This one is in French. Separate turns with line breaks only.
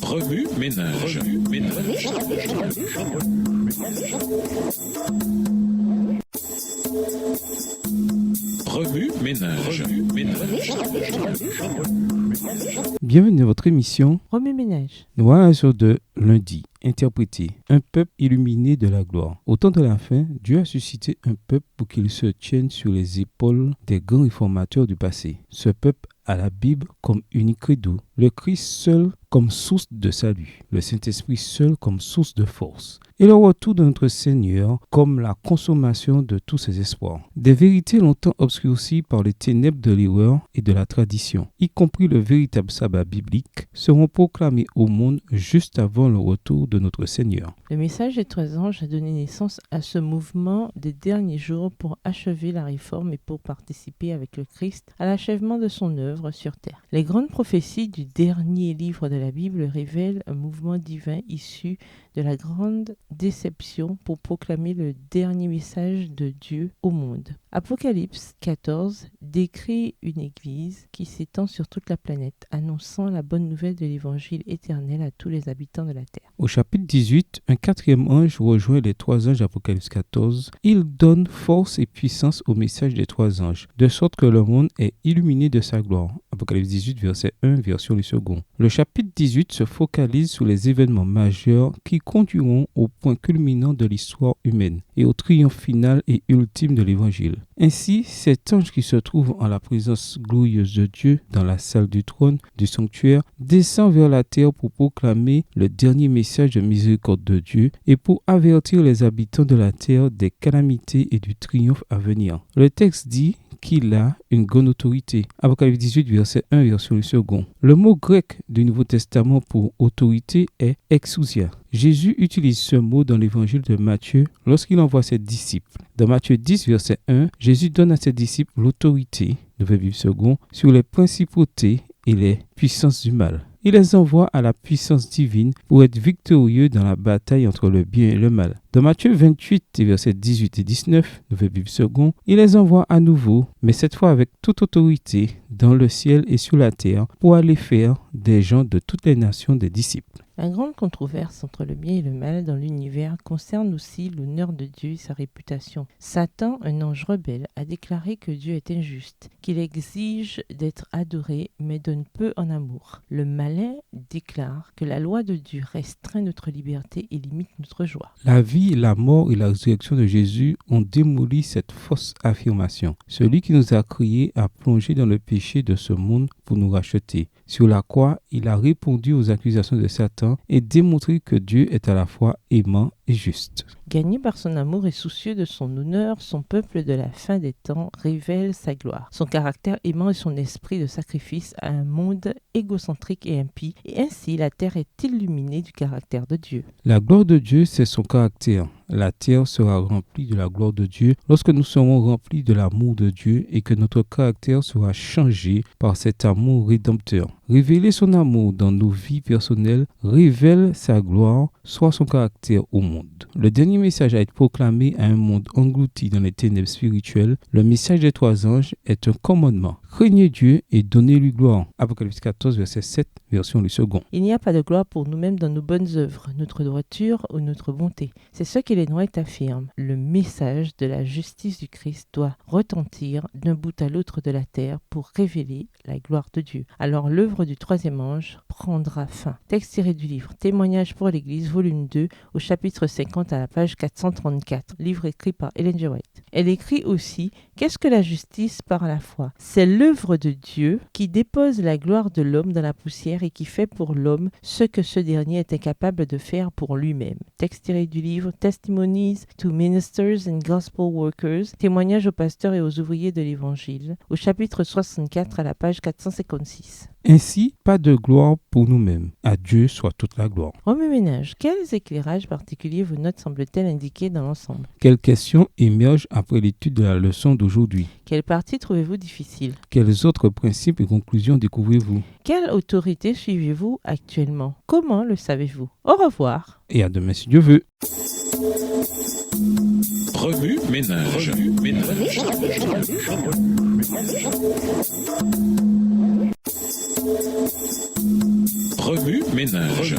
Remue ménage. Remue ménage.
Bienvenue dans votre émission
Remue ménage.
L'oiseau de lundi. Interprété. Un peuple illuminé de la gloire. Au temps de la fin, Dieu a suscité un peuple pour qu'il se tienne sur les épaules des grands réformateurs du passé. Ce peuple a la Bible comme unique credo, le Christ seul comme source de salut, le Saint-Esprit seul comme source de force, et le retour de notre Seigneur comme la consommation de tous ses espoirs. Des vérités longtemps obscurcies par les ténèbres de l'erreur et de la tradition, y compris le véritable sabbat biblique, seront proclamés au monde juste avant le retour de notre Seigneur.
Le message des 3 anges a donné naissance à ce mouvement des derniers jours pour achever la réforme et pour participer avec le Christ à l'achèvement de son œuvre sur terre. Les grandes prophéties du dernier livre de la Bible révèlent un mouvement divin issu de la grande déception pour proclamer le dernier message de Dieu au monde. Apocalypse 14 décrit une église qui s'étend sur toute la planète, annonçant la bonne nouvelle de l'évangile éternel à tous les habitants de la terre.
Au chapitre 18, un 4e ange rejoint les 3 anges d'Apocalypse 14. Il donne force et puissance au message des 3 anges, de sorte que le monde est illuminé de sa gloire. Apocalypse 18, verset 1, version du second. Le chapitre 18 se focalise sur les événements majeurs qui conduiront au point culminant de l'histoire humaine et au triomphe final et ultime de l'évangile. Ainsi, cet ange qui se trouve en la présence glorieuse de Dieu dans la salle du trône du sanctuaire descend vers la terre pour proclamer le dernier message de miséricorde de Dieu et pour avertir les habitants de la terre des calamités et du triomphe à venir. Le texte dit qu'il a une grande autorité. Apocalypse 18, verset 1, version du second. Le mot grec du Nouveau Testament pour autorité est exousia. Jésus utilise ce mot dans l'évangile de Matthieu lorsqu'il envoie ses disciples. Dans Matthieu 10, verset 1, Jésus donne à ses disciples l'autorité, Nouvelle Bible seconde, sur les principautés et les puissances du mal. Il les envoie à la puissance divine pour être victorieux dans la bataille entre le bien et le mal. Dans Matthieu 28, versets 18 et 19, Nouvelle Bible seconde, il les envoie à nouveau, mais cette fois avec toute autorité, dans le ciel et sur la terre, pour aller faire des gens de toutes les nations des disciples.
La grande controverse entre le bien et le mal dans l'univers concerne aussi l'honneur de Dieu et sa réputation. Satan, un ange rebelle, a déclaré que Dieu est injuste, qu'il exige d'être adoré mais donne peu en amour. Le malin déclare que la loi de Dieu restreint notre liberté et limite notre joie.
La vie, la mort et la résurrection de Jésus ont démoli cette fausse affirmation. Celui qui nous a créés a plongé dans le péché de ce monde pour nous racheter. Sur la croix, il a répondu aux accusations de Satan et démontré que Dieu est à la fois aimant et juste.
Gagné par son amour et soucieux de son honneur, son peuple de la fin des temps révèle sa gloire. Son caractère aimant et son esprit de sacrifice à un monde égocentrique et impie, et ainsi la terre est illuminée du caractère de Dieu.
La gloire de Dieu, c'est son caractère. La terre sera remplie de la gloire de Dieu lorsque nous serons remplis de l'amour de Dieu et que notre caractère sera changé par cet amour rédempteur. Révéler son amour dans nos vies personnelles révèle sa gloire, soit son caractère au monde. Le dernier message à être proclamé à un monde englouti dans les ténèbres spirituelles, le message des 3 anges est un commandement. Craignez Dieu et donnez-lui gloire. Apocalypse 14, verset 7, version du second.
Il n'y a pas de gloire pour nous-mêmes dans nos bonnes œuvres, notre droiture ou notre bonté. C'est ce que les Noëttes affirment. Le message de la justice du Christ doit retentir d'un bout à l'autre de la terre pour révéler la gloire de Dieu. Alors l'œuvre du 3e ange prendra fin. Texte tiré du livre Témoignages pour l'Église, volume 2, au chapitre 50 à la page 434, livre écrit par Ellen G. White. Elle écrit aussi « Qu'est-ce que la justice par la foi ? C'est l'œuvre de Dieu qui dépose la gloire de l'homme dans la poussière et qui fait pour l'homme ce que ce dernier est incapable de faire pour lui-même. » Texte tiré du livre Testimonies to Ministers and Gospel Workers, témoignages aux pasteurs et aux ouvriers de l'Évangile, au chapitre 64 à la page 456.
Ainsi, pas de gloire pour nous-mêmes. À Dieu soit toute la gloire.
Remue ménage, quels éclairages particuliers vos notes semblent-elles indiquer dans l'ensemble ?
Quelles questions émergent après l'étude de la leçon d'aujourd'hui ?
Quelle partie trouvez-vous difficile ?
Quels autres principes et conclusions découvrez-vous ?
Quelle autorité suivez-vous actuellement ? Comment le savez-vous ? Au revoir.
Et à demain si Dieu veut.
Remue ménage. Remue-ménage.